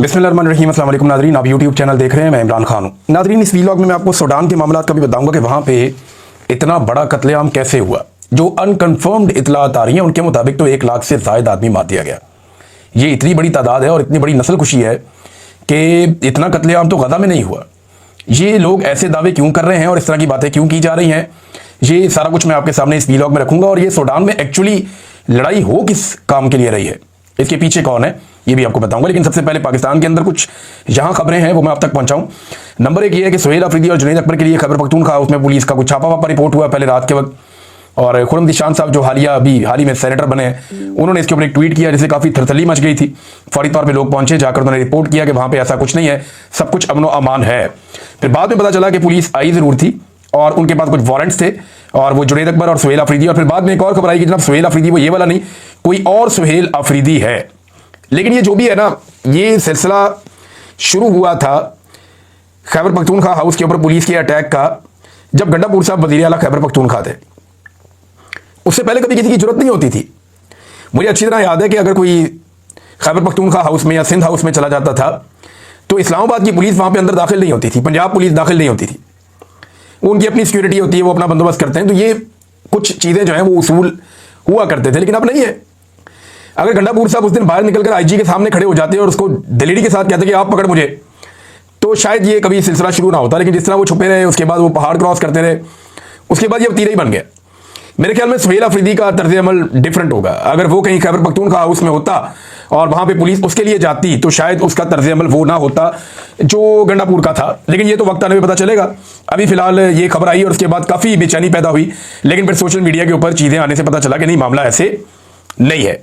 बिस्मिल्लाहिर्रहमानिर्रहीम। अस्सलाम वालेकुम नाज़रीन, आप यूट्यूब चैनल देख रहे हैं, मैं इमरान खान हूँ। नाज़रीन, इस वीलॉग में मैं आपको सूडान के मामला का भी बताऊंगा कि वहाँ पे इतना बड़ा कत्लेआम कैसे हुआ। जो अनकन्फर्म्ड इतलात आ रही हैं उनके मुताबिक तो 1 लाख से ज़ायद आदमी मार दिया गया। ये इतनी बड़ी तादाद है और इतनी बड़ी नस्ल खुशी है कि इतना कत्लेआम तो गज़ा में नहीं हुआ। ये लोग ऐसे दावे क्यों कर रहे हैं और इस तरह की बातें क्यों की जा रही हैं, ये सारा कुछ मैं आपके सामने इस वीलॉग में रखूंगा। और ये सूडान में एक्चुअली लड़ाई हो किस काम के लिए रही है, इसके पीछे कौन है, ये भी आपको बताऊंगा। लेकिन सबसे पहले पाकिस्तान के अंदर कुछ जहां खबरें हैं वो मैं आप तक पहुंचाऊं। नंबर 1 ये है कि सुहेल अफरीदी और जुनैद अकबर के लिए खैबर पख्तूनख्वा उसमें पुलिस का कुछ छापा वापा रिपोर्ट हुआ पहले रात के वक्त। और खुर्रम दिशान साहब जो हाल ही में सेनेटर बने हैं, उन्होंने इसके ऊपर एक ट्वीट किया जिससे काफ़ी थरथली मच गई थी। फौरी तौर पर लोग पहुंचे, जाकर उन्होंने रिपोर्ट किया कि वहां पर ऐसा कुछ नहीं है, सब कुछ अमन व अमान है। फिर बाद में पता चला कि पुलिस आई ज़रूर थी और उनके पास कुछ वारंट्स थे, और वो जुनैद अकबर और सुहेल अफरीदी। और फिर बाद में एक और खबर आई कि जनाब सुहेल अफरीदी वो ये वाला नहीं, कोई और सुहेल अफरीदी है। लेकिन ये जो भी है ना, ये सिलसिला शुरू हुआ था खैबर पख्तूनख्वा हाउस के ऊपर पुलिस के अटैक का, जब गंडापुर साहब वज़ीर आला खैबर पख्तूनख्वा थे। उससे पहले कभी किसी की जरूरत नहीं होती थी। मुझे अच्छी तरह याद है कि अगर कोई खैबर पख्तूनख्वा हाउस में या सिंध हाउस में चला जाता था तो इस्लामाबाद की पुलिस वहां पे अंदर दाखिल नहीं होती थी, पंजाब पुलिस दाखिल नहीं होती थी। वो उनकी अपनी सिक्योरिटी होती है, वो अपना बंदोबस्त करते हैं। तो ये कुछ चीज़ें जो हैं वो उसूल हुआ करते थे, लेकिन अब नहीं है। अगर गंडापुर साहब उस दिन बाहर निकलकर आईजी के सामने खड़े हो जाते और उसको दिलेरी के साथ कहते कि आप पकड़ मुझे, तो शायद ये कभी सिलसिला शुरू ना होता। लेकिन जिस तरह वो छुपे रहे, उसके बाद वो पहाड़ क्रॉस करते रहे, उसके बाद ये वतीरा ही बन गया। मेरे ख्याल में सुहेल अफरीदी का तर्ज अमल डिफरेंट होगा। अगर वो कहीं खैबर पख्तूनख्वा हाउस में होता और वहां पे पुलिस उसके लिए जाती तो शायद उसका तर्ज अमल वो ना होता जो गंडापुर का था। लेकिन ये तो वक्त आने में पता चलेगा। अभी फिलहाल ये खबर आई और उसके बाद काफ़ी बेचैनी पैदा हुई, लेकिन फिर सोशल मीडिया के ऊपर चीज़ें आने से पता चला कि नहीं, मामला ऐसे नहीं है।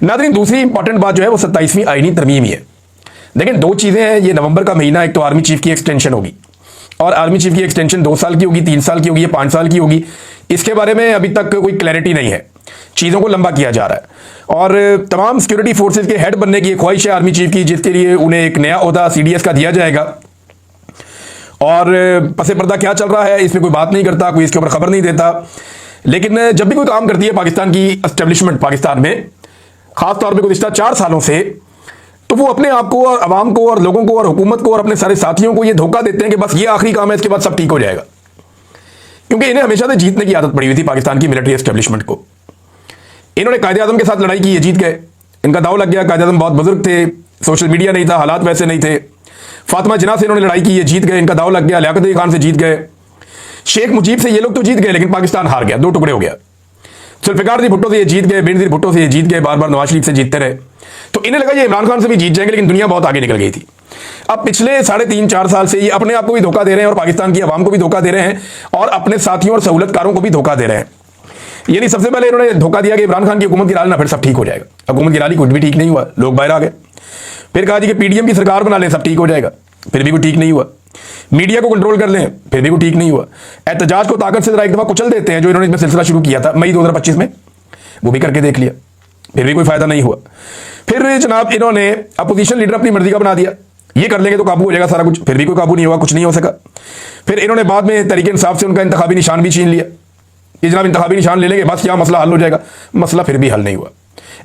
नाज़रीन, दूसरी इंपॉर्टेंट बात जो है वो 27वीं आईनी तरमीम ही है। लेकिन 2 चीज़ें हैं। ये नवंबर का महीना, एक तो आर्मी चीफ की एक्सटेंशन होगी, और आर्मी चीफ की एक्सटेंशन 2 साल की होगी, 3 साल की होगी या 5 साल की होगी, इसके बारे में अभी तक कोई क्लैरिटी नहीं है। चीज़ों को लंबा किया जा रहा है और तमाम सिक्योरिटी फोर्सेज के हेड बनने की एक ख्वाहिश है आर्मी चीफ की, जिसके लिए उन्हें एक नया ओहदा CDS का दिया जाएगा। और पसे पर्दा क्या चल रहा है इसमें कोई बात नहीं करता, कोई इसके ऊपर खबर नहीं देता। लेकिन जब भी कोई काम करती है पाकिस्तान की एस्टेब्लिशमेंट, पाकिस्तान में खासतौर पर गुज़िश्ता 4 सालों से, तो वो अपने आप को और अवाम को और लोगों को और हुकूमत को और अपने सारे साथियों को ये धोखा देते हैं कि बस ये आखिरी काम है, इसके बाद सब ठीक हो जाएगा। क्योंकि इन्हें हमेशा से जीतने की आदत पड़ी हुई थी पाकिस्तान की मिलिट्री एस्टेब्लिशमेंट को। इन्होंने कायदे-ए-आज़म के साथ लड़ाई की, ये जीत गए, इनका दाव लग गया। कायदे-ए-आज़म बहुत बुजुर्ग थे, सोशल मीडिया नहीं था, हालात वैसे नहीं थे। फातिमा जिन्ना से इन्होंने लड़ाई की, ये जीत गए, इनका दाव लग गया। लियाकत अली खान से जीत गए, शेख मुजीब से ये लोग तो जीत गए, लेकिन पाकिस्तान हार गया, 2 टुकड़े हो गया। जुल्फ़िकार भुट्टो से ये जीत गए, बेनज़ीर भुट्टो से ये जीत गए, बार बार नवाज शरीफ से जीतते रहे। तो इन्हें लगा ये इमरान खान से भी जीत जाएंगे, लेकिन दुनिया बहुत आगे निकल गई थी। अब पिछले 3.5-4 साल से ये अपने आप को भी धोखा दे रहे हैं और पाकिस्तान की आवाम को भी धोखा दे रहे हैं और अपने साथियों और सहूलतकारों को भी धोखा दे रहे हैं। यानी सबसे पहले इन्होंने धोखा दिया कि इमरान खान की हुकूमत गिरा लेना, फिर सब ठीक हो जाएगा। हुकूमत गिरा ली, कुछ भी ठीक नहीं हुआ, लोग बाहर आ गए। फिर कहा जी कि PDM की सरकार बना लें, सब ठीक हो जाएगा, फिर भी कोई ठीक नहीं हुआ। मीडिया को कंट्रोल कर लें, फिर भी कोई ठीक नहीं हुआ। एहतजाज को ताकत से जरा एक दफा कुचल देते हैं, जो इन्होंने इसमें सिलसिला शुरू किया था मई 2025 में, वो भी करके देख लिया, फिर भी कोई फायदा नहीं हुआ। फिर जनाब इन्होंने अपोजिशन लीडर अपनी मर्जी का बना दिया, ये कर लेंगे तो काबू हो जाएगा सारा कुछ, फिर भी कोई काबू नहीं हुआ, कुछ नहीं हो सका। फिर इन्होंने बाद में तहरीक इंसाफ से उनका इंतखाबी निशान भी छीन लिया कि जनाब इंतखाबी निशान ले लेंगे बस क्या मसला हल हो जाएगा। मसला फिर भी हल नहीं हुआ।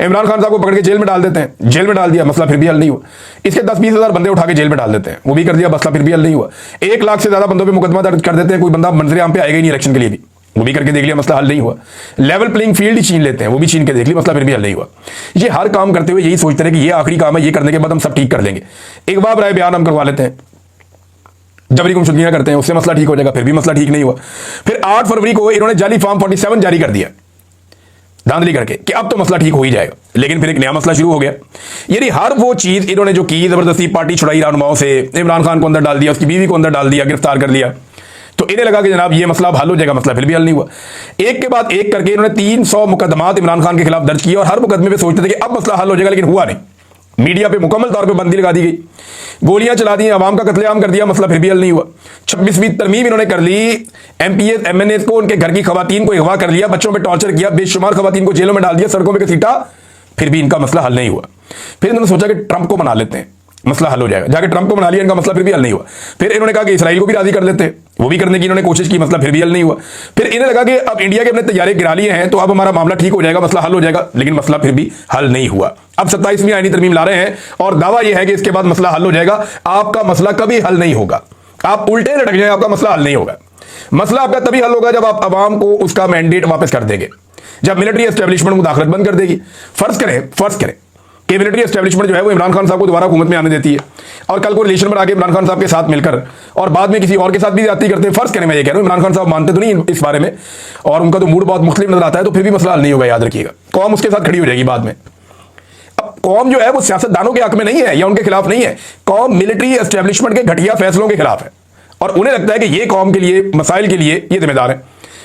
इमरान खान साहब को पकड़ के जेल में डाल देते हैं, जेल में डाल दिया, मसला फिर भी हल नहीं हुआ। इसके 10-20 हज़ार बंदे उठा के जेल में डाल देते हैं, वो भी कर दिया, मसला फिर भी हल नहीं हुआ। 1 लाख से ज़्यादा बंदों पर मुकदमा दर्ज कर देते हैं, कोई बंदा मंजर आम पे आएगा ही नहीं इलेक्शन के लिए भी, वो भी करके देख लिया, मसला हल नहीं हुआ। लेवल प्लेइंग फील्ड ही छीन लेते हैं, वो भी छीन के देख लिया, मसला फिर भी हल नहीं हुआ। ये हर काम करते हुए यही सोचते रहे कि ये आखिरी काम है, ये करने के बाद हम सब ठीक कर लेंगे। एक बार राय बयान हम करवा लेते हैं, जबरी गुमशुदगियां करते हैं, उससे मसला ठीक हो जाएगा, फिर भी मसला ठीक नहीं हुआ। फिर 8 फरवरी को इन्होंने जाली फॉर्म 47 जारी कर दिया धांधली करके कि अब तो मसला ठीक हो ही जाएगा, लेकिन फिर एक नया मसला शुरू हो गया। यानी हर वो चीज़ इन्होंने जो की, जबरदस्ती पार्टी छुड़ाई रहनुमाओं से, इमरान खान को अंदर डाल दिया, उसकी बीवी को अंदर डाल दिया, गिरफ्तार कर लिया, तो इन्हें लगा कि जनाब ये मसला हल हो जाएगा, मसला फिर भी हल नहीं हुआ। एक के बाद एक करके इन्होंने 300 मुकदमात इमरान खान के खिलाफ दर्ज किए और हर मुकदमे पे सोचते थे कि अब मसला हल हो जाएगा, लेकिन हुआ नहीं। मीडिया पे मुकम्मल तौर पे बंदी लगा दी गई, गोलियां चला दी, आवाम का कत्लेआम कर दिया, मसला फिर भी हल नहीं हुआ। 26वीं तरमीम इन्होंने कर ली, MPs MNAs को, उनके घर की खवातीन को अगवा कर लिया, बच्चों पे टॉर्चर किया, बेशुमार खवातीन को जेलों में डाल दिया, सड़कों पे घसीटा, फिर भी इनका मसला हल नहीं हुआ। फिर इन्होंने सोचा कि ट्रंप को मना लेते हैं, मसला हल हो जाएगा, जाके ट्रंप को बना लिया, इनका मसला फिर भी हल नहीं हुआ। फिर इन्होंने कहा कि इसराइल को भी राजी कर लेते हैं, वो भी करने की इन्होंने कोशिश की, मसला फिर भी हल नहीं हुआ। फिर इन्हें लगा कि अब इंडिया के अपने तैयारे गिरा लिए हैं तो अब हमारा मामला ठीक हो जाएगा, मसला हल हो जाएगा, लेकिन मसला फिर भी हल नहीं हुआ। अब 27वीं आईनी तरमीम ला रहे हैं और दावा यह है कि इसके बाद मसला हल हो जाएगा। आपका मसला कभी हल नहीं होगा, आप उल्टे लटक जाए, आपका मसला हल नहीं होगा। मसला आपका तभी हल होगा जब आप अवाम को उसका मैंडेट वापस कर देंगे, जब मिलिट्री एस्टेब्लिशमेंट मुदाखलत बंद कर देगी। फर्ज करें कि मिलिट्री एस्टेब्लिशमेंट जो है वो इमरान खान साहब को दोबारा हुकूमत में आने देती है और कल को रिलेशन बना के इमरान खान साहब के साथ मिलकर और बाद में किसी और के साथ भी ज्यादती करते हैं। फर्ज करें, मैं ये कह रहा हूं इमरान खान साहब मानते तो नहीं इस बारे में और उनका तो मूड बहुत मुख्तलिफ नजर आता है, तो फिर भी मसला हल नहीं होगा, याद रखिएगा। कौम उसके साथ खड़ी हो जाएगी बाद में। अब कौम जो है वो सियासतदानों के हक में नहीं है या उनके खिलाफ नहीं है, कौम मिलिट्री एस्टेब्लिशमेंट के घटिया फैसलों के खिलाफ है और उन्हें लगता है कि ये कौम के लिए, मसाइल के लिए ये जिम्मेदार है।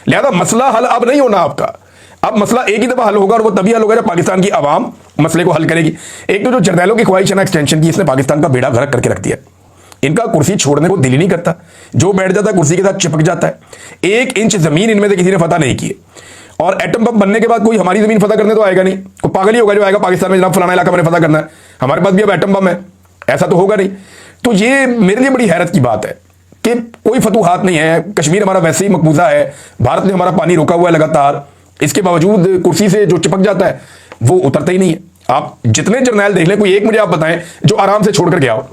लिहाजा मसला हल अब नहीं होना आपका, अब मसला एक ही दफा हल होगा और वो तभी हल होगा जब पाकिस्तान की आवाम मसले को हल करेगी। एक तो जो जर्नैलों की ख्वाहिश है ना एक्सटेंशन की, इसने पाकिस्तान का बेड़ा गर्क करके रख दिया। इनका कुर्सी छोड़ने को दिल ही नहीं करता, जो बैठ जाता है कुर्सी के साथ चिपक जाता है। 1 इंच जमीन इनमें से किसी ने फतह नहीं की और एटम बम बनने के बाद कोई हमारी जमीन फतह करने तो आएगा नहीं, कोई पागल ही होगा जो आएगा पाकिस्तान में जनाब फलाना इलाका मैंने फतह करना है, हमारे पास भी अब एटम बम है, ऐसा तो होगा नहीं। तो ये मेरे लिए बड़ी हैरत की बात है कि कोई फतूहात नहीं है, कश्मीर हमारा वैसे ही मकबूजा है, भारत ने हमारा पानी रोका हुआ है लगातार, इसके बावजूद कुर्सी से जो चिपक जाता है वो उतरता ही नहीं है। आप जितने जर्नैल देख लें, कोई एक मुझे आप बताएं जो आराम से छोड़कर गया हो।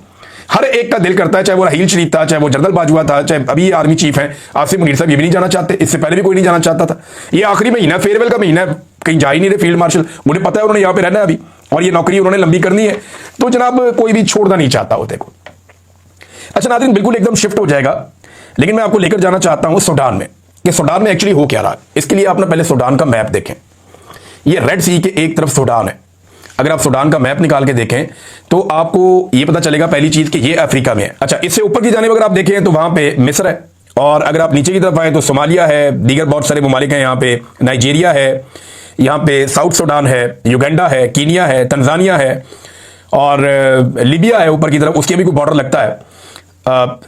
हर एक का दिल करता है, चाहे वो राहील शरीफ था, चाहे वो जनरल बाजवा था, चाहे अभी आर्मी चीफ है आसिफ मुनीर साहब, ये भी नहीं जाना चाहते, इससे पहले भी कोई नहीं जाना चाहता था। ये आखिरी महीना फेयरवेल का महीना है, कहीं जा ही नहीं रहे फील्ड मार्शल, मुझे पता है उन्होंने यहाँ पे रहना है अभी और ये नौकरी उन्होंने लंबी करनी है, तो जनाब कोई भी छोड़ना नहीं चाहता होते को। अच्छा नाज़रीन, बिल्कुल एकदम शिफ्ट हो जाएगा, लेकिन मैं आपको लेकर जाना चाहता हूं सूडान में कि सूडान में एक्चुअली हो क्या रहा है। इसके लिए आप ना पहले सूडान का मैप देखें। ये रेड सी के एक तरफ सूडान है। अगर आप सूडान का मैप निकाल के देखें तो आपको ये पता चलेगा पहली चीज कि ये अफ्रीका में है। अच्छा, इससे ऊपर की जानिब अगर आप देखें तो वहां पे मिस्र है और अगर आप नीचे की तरफ आए तो सोमालिया है, दीगर बहुत सारे ममालिक हैं यहाँ पे, नाइजीरिया है, यहाँ पे साउथ सूडान है, युगांडा है, कीनिया है, तंजानिया है और लीबिया है ऊपर की तरफ, उसके भी कोई बॉर्डर लगता है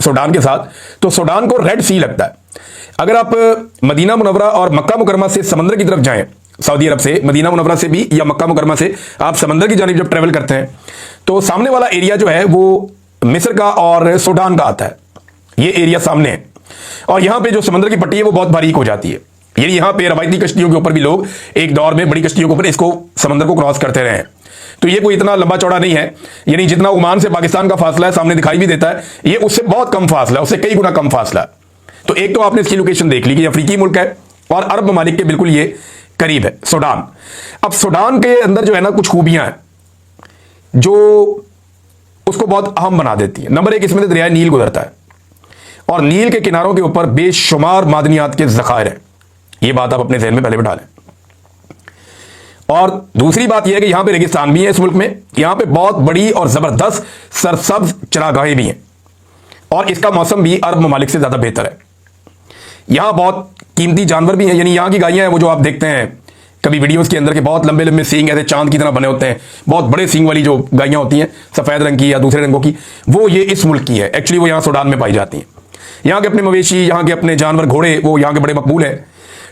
सूडान के साथ। तो सूडान को रेड सी लगता है। अगर आप मदीना मुनव्वरा और मक्का मुकरमा से समंदर की तरफ जाएं, सऊदी अरब से मदीना मुनव्वरा से भी या मक्का मुकरमा से आप समंदर की जानिब जब ट्रेवल करते हैं तो सामने वाला एरिया जो है वो मिस्र का और सूडान का आता है। ये एरिया सामने है और यहां पे जो समंदर की पट्टी है वो बहुत बारीक हो जाती है। यानी यहां पे रवायती कश्तियों के ऊपर भी लोग एक दौर में बड़ी कश्तियों के ऊपर इसको समंदर को क्रॉस करते रहे हैं। तो ये कोई इतना लंबा चौड़ा नहीं है, यानी जितना ओमान से पाकिस्तान का फासला है सामने दिखाई भी देता है, ये उससे बहुत कम फासला है, उससे कई गुना कम फासला है। तो एक तो आपने इसकी लोकेशन देख ली कि अफ्रीकी मुल्क है और अरब ममालिक के बिल्कुल ये करीब है सूडान। अब सूडान के अंदर जो है ना कुछ खूबियां हैं जो उसको बहुत अहम बना देती है। नंबर 1, इसमें दरिया नील गुजरता है और नील के किनारों के ऊपर बेशुमार मादनियात के ज़खायर हैं। ये बात आप अपने ज़हन में पहले बिठा लें। और दूसरी बात यह है कि यहां पे रेगिस्तान भी है इस मुल्क में, यहां पे बहुत बड़ी और जबरदस्त सरसब्ज चरागाहें भी हैं और इसका मौसम भी अरब ममालिक से ज्यादा बेहतर है। यहां बहुत कीमती जानवर भी हैं, यानी यहां की गायें हैं वो जो आप देखते हैं कभी वीडियोस के अंदर के बहुत लंबे लंबे सींग ऐसे चांद की तरह बने होते हैं, बहुत बड़े सींग वाली जो गायें होती हैं सफेद रंग की या दूसरे रंगों की, वो ये इस मुल्क की है। एक्चुअली वो यहां सूडान में पाई जाती हैं। यहाँ के अपने मवेशी, यहाँ के अपने जानवर, घोड़े, वो यहाँ के बड़े मकबूल हैं।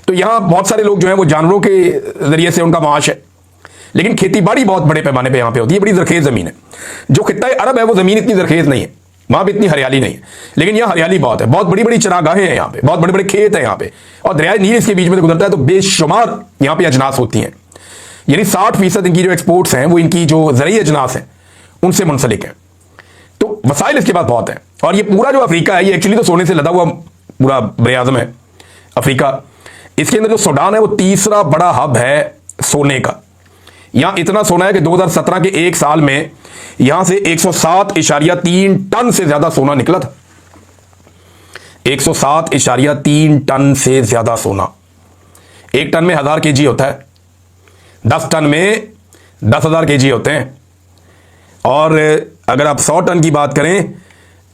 तो यहाँ बहुत सारे लोग जो हैं वो जानवरों के जरिए से उनका माश है, लेकिन खेती बाड़ी बहुत बड़े पैमाने पे यहाँ पे होती है। बड़ी जरखेज जमीन है। जो खित्ता अरब है वो जमीन इतनी जरखेज नहीं है, वहां पे इतनी हरियाली नहीं है, लेकिन यहाँ हरियाली बहुत है। बहुत बड़ी बड़ी चरागाहें हैं यहाँ पे, बहुत बड़े बड़े खेत हैं यहाँ पे और दरिया नील इसके बीच में से गुजरता है। तो बेशुमार यहाँ पे अजनास होती हैं, यानी 60% इनकी जो एक्सपोर्ट्स हैं वो इनकी जो ज़रूरी अजनास हैं उनसे मुंसलिक हैं। तो वसाइल इसके पास बहुत हैं और ये पूरा जो अफ्रीका है ये एक्चुअली तो सोने से लदा हुआ पूरा बरे-ए-आज़म है अफ्रीका। इसके अंदर जो सूडान है वो तीसरा बड़ा हब है सोने का। यहां इतना सोना है कि 2017 के एक साल में यहां से 107.3 टन से ज्यादा सोना निकला था। 107.3 टन से ज्यादा सोना। 1 टन में 1000 केजी होता है, 10 टन में 10,000 केजी होते हैं और अगर आप 100 टन की बात करें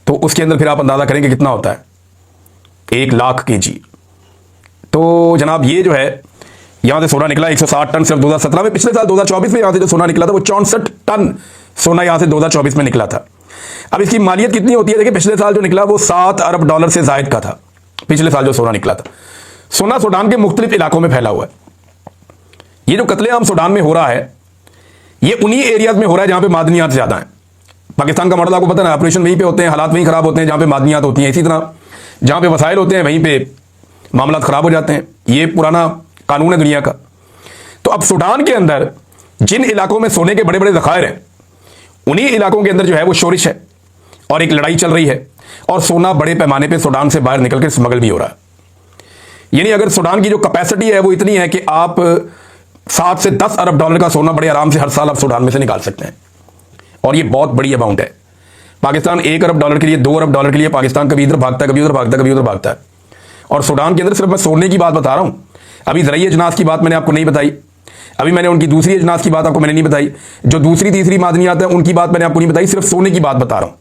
तो उसके अंदर फिर आप अंदाजा करेंगे कितना होता है, 1 लाख केजी। तो जनाब ये जो है यहां से सोना निकला 160 टन सिर्फ 2017 में। पिछले साल 2024 में यहां से जो सोना निकला था वो 64 टन सोना यहां से 2024 में निकला था। अब इसकी मालियत कितनी होती है देखिए, पिछले साल जो निकला वो $7 अरब से जायद का था। पिछले साल जो सोना निकला था, सोना सूडान के मुख्तलिफ इलाकों में फैला हुआ है। ये जो कत्लेआम सूडान में हो रहा है ये उन्हीं एरियाज में हो रहा है जहां पे मादनियात ज्यादा हैं। पाकिस्तान का मॉडल आपको पता है ना, ऑपरेशन वहीं पे होते हैं, हालात वहीं खराब होते हैं जहां पे मादनियात होती हैं। इसी तरह जहां पे वसाइल होते हैं वहीं पे मामला खराब हो जाते हैं। ये पुराना कानून है दुनिया का। तो अब सूडान के अंदर जिन इलाकों में सोने के बड़े बड़े ज़खायर हैं, उन्हीं इलाकों के अंदर जो है वो शोरिश है और एक लड़ाई चल रही है, और सोना बड़े पैमाने पे सूडान से बाहर निकल के स्मगल भी हो रहा है। यानी अगर सूडान की जो कैपेसिटी है वो इतनी है कि आप 7 से 10 अरब डॉलर का सोना बड़े आराम से हर साल आप सूडान में से निकाल सकते हैं, और ये बहुत बड़ी अमाउंट है। पाकिस्तान 1 अरब डॉलर के लिए, 2 अरब डॉलर के लिए पाकिस्तान कभी इधर भागता है, कभी उधर भागता है, कभी उधर भागता है। और सूडान के अंदर सिर्फ मैं सोने की बात बता रहा हूं। अभी ज़रई अजनास की बात मैंने आपको नहीं बताई, अभी मैंने उनकी दूसरी अजनास की बात आपको मैंने नहीं बताई, जो दूसरी तीसरी मादनियात हैं उनकी बात मैंने आपको नहीं बताई, सिर्फ सोने की बात बता रहा हूं।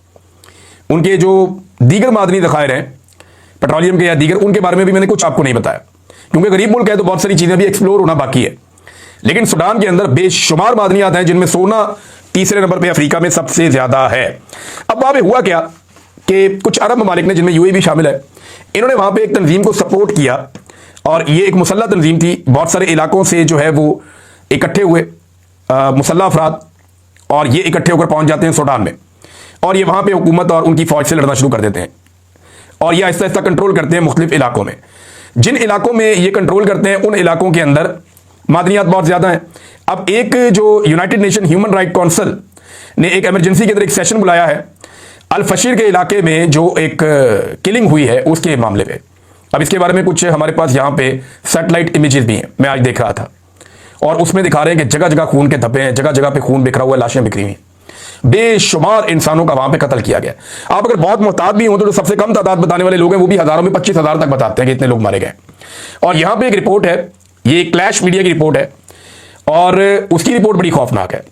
उनके जो दीगर मादनी ज़खायर हैं पेट्रोलियम के या दीगर, उनके बारे में भी मैंने कुछ आपको नहीं बताया, क्योंकि गरीब मुल्क है तो बहुत सारी चीज़ें भी एक्सप्लोर होना बाकी है। लेकिन सूडान के अंदर बेशुमार मादनियात हैं जिनमें सोना तीसरे नंबर पे अफ्रीका में सबसे ज़्यादा है। अब वहाँ पे हुआ क्या कि कुछ अरब ममालिक ने, जिनमें यूएई भी शामिल है, इन्होंने वहाँ पे एक तंजीम को सपोर्ट किया, और ये एक मुसल्ला तंजीम थी। बहुत सारे इलाकों से जो है वो इकट्ठे हुए मुसल्ला अफराद, और ये इकट्ठे होकर पहुँच जाते हैं सूडान में, और ये वहाँ पे हुकूमत और उनकी फ़ौज से लड़ना शुरू कर देते हैं, और ये आहिस्ता आहिस्ता कंट्रोल करते हैं मुख्तलिफ इलाकों में। जिन इलाकों में ये कंट्रोल करते हैं उन इलाकों के अंदर मादनियात बहुत ज़्यादा हैं। अब एक जो United nation human right council ने एक इमरजेंसी के अंदर एक सेशन बुलाया है अल फशीर के इलाके में जो एक किलिंग हुई है उसके मामले पे। अब इसके बारे में कुछ हमारे पास यहाँ पे सैटेलाइट इमेजेस भी हैं, मैं आज देख रहा था, और उसमें दिखा रहे हैं कि जगह जगह खून के धब्बे हैं, जगह जगह पे खून बिखरा हुआ है, लाशें बिखरी हुई, बेशुमार इंसानों का वहां पे कत्ल किया गया। आप अगर बहुत मोहतात भी हो तो जो सबसे कम तादाद बताने वाले लोग हैं वो भी हजारों में 25,000 तक बताते हैं कि इतने लोग मारे गए। और यहां पे एक रिपोर्ट है, ये क्लैश मीडिया की रिपोर्ट है, और उसकी रिपोर्ट बड़ी खौफनाक है।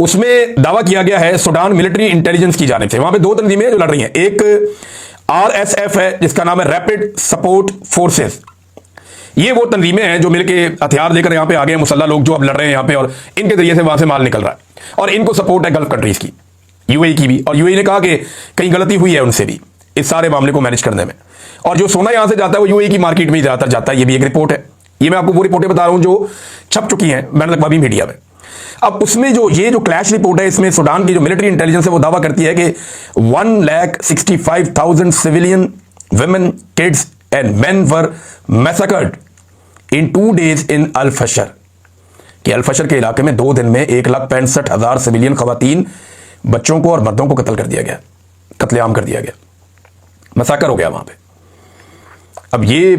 उसमें दावा किया गया है सूडान मिलिट्री इंटेलिजेंस की जानिब से, वहां पे 2 तंजीमें जो लड़ रही हैं, एक RSF है जिसका नाम है रैपिड सपोर्ट फोर्सेस। ये वो तंजीमें हैं जो मिलके हथियार लेकर यहाँ पे आ गए, मुसल्ला लोग जो अब लड़ रहे हैं यहाँ पे, और इनके जरिए से वहां से माल निकल रहा है, और इनको सपोर्ट है गल्फ कंट्रीज की, यूएई की भी। और यूएई ने कहा कि कहीं गलती हुई है उनसे भी इस सारे मामले को मैनेज करने में, और जो सोना यहां से जाता है वो यूएई की मार्केट में ही ज्यादातर जाता है। ये भी एक रिपोर्ट है, ये मैं आपको वो रिपोर्टें बता रहा हूं जो छप चुकी हैं मैंने अखबारी मीडिया में। अब उसमें जो ये जो क्लैश रिपोर्ट है, इसमें सूडान की जो मिलिट्री इंटेलिजेंस है वो दावा करती है कि 1,65,000 civilian women, kids and man were massacred in 2 days इन अल फशर, कि अल फशर के इलाके में 2 दिन में 1,65,000 सिविलियन खवातीन, बच्चों को और मर्दों को कत्ल कर दिया गया, कत्लेआम कर दिया गया, मसाकर हो गया वहां पे। अब ये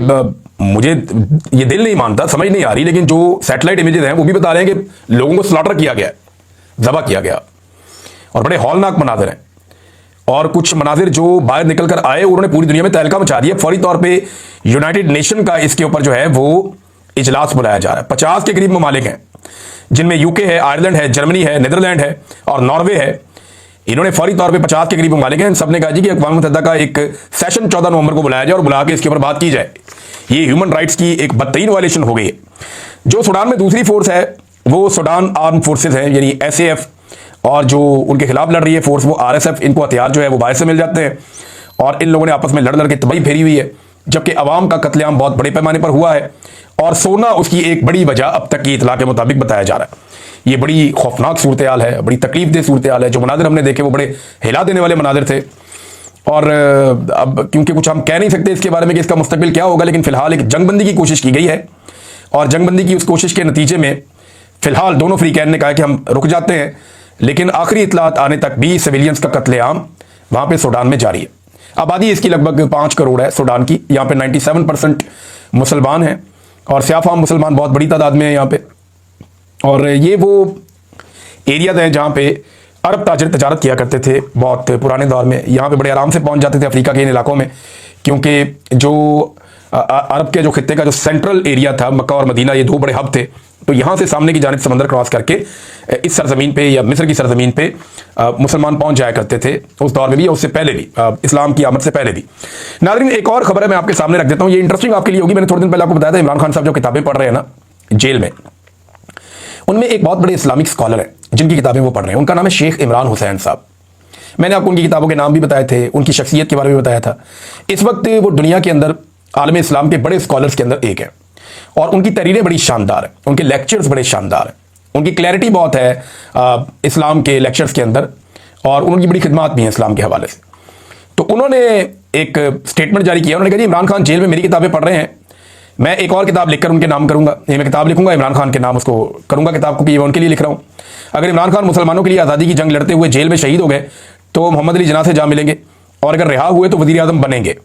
मुझे ये दिल नहीं मानता, समझ नहीं आ रही, लेकिन जो सैटेलाइट इमेजेस हैं वो भी बता रहे हैं कि लोगों को स्लॉटर किया गया, ज़बह किया गया, और बड़े हौलनाक मनाजिर हैं। और कुछ मनाजिर जो बाहर निकल कर आए उन्होंने पूरी दुनिया में तहलका मचा दिया। फौरी तौर पे यूनाइटेड नेशन का इसके ऊपर जो है वो इजलास बुलाया जा रहा है। 50 के करीब ममालिक हैं, जिनमें यूके है, आयरलैंड है, जर्मनी है, नीदरलैंड है और नॉर्वे है। इन्होंने फौरी तौर पे 50 के करीब ममालिक हैं, सबने कहा जी कि अक़वाम मुत्तहिदा का एक सेशन 14 नवंबर को बुलाया जाए और बुला के इसके ऊपर बात की जाए। ये ह्यूमन राइट्स की एक बदतरीन वायलेशन हो गई है। जो सूडान में दूसरी फोर्स है वो सूडान आर्म फोर्सेस है, यानी SAF, और जो उनके खिलाफ लड़ रही है फोर्स वो RSF। इनको हथियार जो है वो बाहर से मिल जाते हैं, और इन लोगों ने आपस में लड़ लड़ के तबाही फेरी हुई है, जबकि अवाम का कत्लेआम बहुत बड़े पैमाने पर हुआ है, और सोना उसकी एक बड़ी वजह अब तक की इतला के मुताबिक बताया जा रहा है। ये बड़ी खौफनाक सूरत हाल है, बड़ी तकलीफ दे सूरत हाल है। जो मनाजिर हमने देखे वो बड़े हिला देने वाले मनाजिर थे, और अब क्योंकि कुछ हम कह नहीं सकते इसके बारे में कि इसका मुस्तकबिल क्या होगा, लेकिन फिलहाल एक जंगबंदी की कोशिश की गई है, और जंगबंदी की उस कोशिश के नतीजे में फिलहाल दोनों फ्रीकैन ने कहा कि हम रुक जाते हैं, लेकिन आखिरी इतलात आने तक भी सिविलियंस का कत्लेआम वहाँ पे सूडान में जारी है। आबादी इसकी लगभग 5 करोड़ है सूडान की। यहाँ पे 97% मुसलमान हैं, और स्याफाम मुसलमान बहुत बड़ी तादाद में है यहाँ पे। और ये वो एरियाज हैं जहाँ पे अरब ताजिर तजारत किया करते थे बहुत पुराने दौर में। यहाँ पे बड़े आराम से पहुँच जाते थे अफ्रीका के इन इलाकों में, क्योंकि जो अरब के जो खित्ते का जो सेंट्रल एरिया था, मक्का और मदीना, ये 2 बड़े हब थे। तो यहाँ से सामने की जानिब समंदर क्रॉस करके इस सरजमीन पे या मिस्र की सरजमीन पे मुसलमान पहुँच जाया करते थे उस दौर में भी, और उससे पहले भी, इस्लाम की आमद से पहले भी। नाज़रीन, एक और खबर है मैं आपके सामने रख देता हूँ, ये इंटरेस्टिंग आपके लिए होगी। मैंने थोड़े दिन पहले आपको बताया था इमरान खान साहब जो किताबें पढ़ रहे हैं ना जेल में, उनमें एक बहुत बड़े इस्लामिक स्कॉलर हैं जिनकी किताबें वो पढ़ रहे हैं। उनका नाम है शेख इमरान हुसैन साहब। मैंने आपको उनकी किताबों के नाम भी बताए थे, उनकी शख्सियत के बारे में बताया था। इस वक्त वो दुनिया के अंदर आलम इस्लाम के बड़े स्कॉलर्स के अंदर एक है, और उनकी तहरीरें बड़ी शानदार हैं, उनके लेक्चर्स बड़े शानदार हैं, उनकी क्लैरिटी बहुत है इस्लाम के लेक्चर्स के अंदर। और उनकी बड़ी खिदमत भी हैं इस्लाम के हवाले से। तो उन्होंने एक स्टेटमेंट जारी किया। उन्होंने कहा जी इमरान खान जेल में मेरी किताबें पढ़ रहे हैं, मैं एक और किताब लिखकर उनके नाम करूंगा, ये मैं किताब लिखूंगा इमरान खान के नाम उसको करूंगा किताब को कि ये मैं उनके लिए लिख रहा हूं। अगर इमरान खान मुसलमानों के लिए आज़ादी की जंग लड़ते हुए जेल में शहीद हो गए तो मोहम्मद अली जिन्ना से जा मिलेंगे, और अगर रिहा हुए तो वज़ीर आज़म बनेंगे।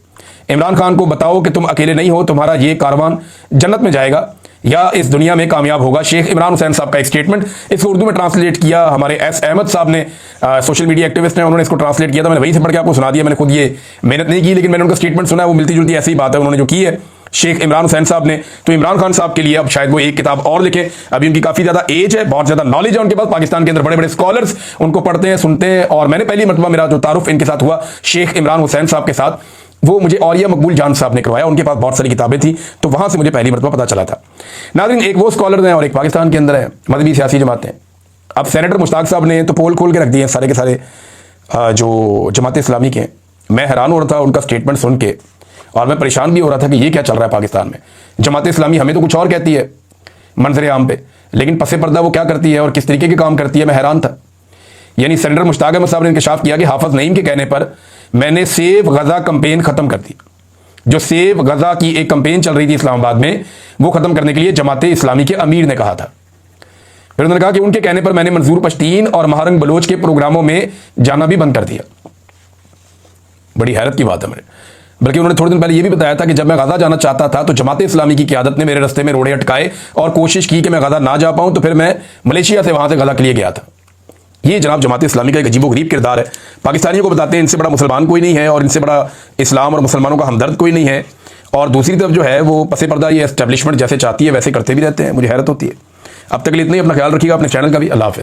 इमरान खान को बताओ कि तुम अकेले नहीं हो, तुम्हारा ये कारवान जन्नत में जाएगा या इस दुनिया में कामयाब होगा। शेख इमरान हुसैन साहब का एक स्टेटमेंट, इसको उर्दू में ट्रांसलेट किया हमारे एस अहमद साहब ने, सोशल मीडिया एक्टिविस्ट हैं, उन्होंने इसको ट्रांसलेट किया था। मैंने वहीं से पढ़ के आपको सुना दिया, मैंने खुद ये मेहनत नहीं की, लेकिन मैंने उनका स्टेटमेंट सुना है, वो मिलती जुलती ऐसी बात है उन्होंने जो की है शेख इमरान हुसैन साहब ने। तो इमरान खान साहब के लिए अब शायद वो एक किताब और लिखें, अभी उनकी काफ़ी ज़्यादा एज है, बहुत ज़्यादा नॉलेज है उनके पास, पाकिस्तान के अंदर बड़े बड़े स्कॉलर्स उनको पढ़ते हैं सुनते हैं। और मैंने पहली मरतबा मेरा जो तारुफ इनके साथ हुआ शेख इमरान हुसैन साहब के साथ, वो मुझे औलिया मकबूल जान साहब ने करवाया, उनके पास बहुत सारी किताबें थी, तो वहाँ से मुझे पहली मरतबा पता चला था। नाज़रीन, एक वो स्कॉलर हैं और एक पाकिस्तान के अंदर है मजहबी सियासी जमातें। अब सेनेटर मुश्ताक साहब ने तो पोल खोल के रख दिए सारे के सारे जो जमात इस्लामी के। मैं हैरान हो रहा था उनका स्टेटमेंट सुन के, और मैं परेशान भी हो रहा था कि ये क्या चल रहा है पाकिस्तान में। जमात इस्लामी हमें तो कुछ और कहती है मंजर आम पे, लेकिन पसे पर्दा वो क्या करती है और किस तरीके के काम करती है, मैं हैरान था। यानी सेनेटर मुश्ताक अहमद साहब ने इंकशाफ किया कि हाफिज नईम के कहने पर मैंने सेव गजा कंपेन खत्म कर दी। जो सेव गजा की एक कंपेन चल रही थी इस्लामाबाद में, वो खत्म करने के लिए जमात इस्लामी के अमीर ने कहा था। फिर उन्होंने कहा कि उनके कहने पर मैंने मंजूर पश्तीन और महारंग बलोच के प्रोग्रामों में जाना भी बंद कर दिया। बड़ी हैरत की बात है मेरे। बल्कि उन्होंने थोड़े दिन पहले ये भी बताया था कि जब मैं गजा जाना चाहता था तो जमात इस्लामी की क़यादत ने मेरे रास्ते में रोड़े अटकाए और कोशिश की कि मैं गजा ना जा पाऊं, तो फिर मैं मलेशिया से वहां से गजा के लिए गया था। ये जनाब जमात इस्लामी का एक अजीबोगरीब किरदार है। पाकिस्तानियों को बताते हैं इनसे बड़ा मुसलमान कोई नहीं है और इनसे बड़ा इस्लाम और मुसलमानों का हमदर्द कोई नहीं है, और दूसरी तरफ जो है वो पसे पर्दा ये एस्टेब्लिशमेंट जैसे चाहती है वैसे करते भी रहते हैं। मुझे हैरत होती है। अब तक के लिए इतना ही, अपना ख्याल रखिएगा, अपने चैनल का भी। अल्लाह हाफ़िज़।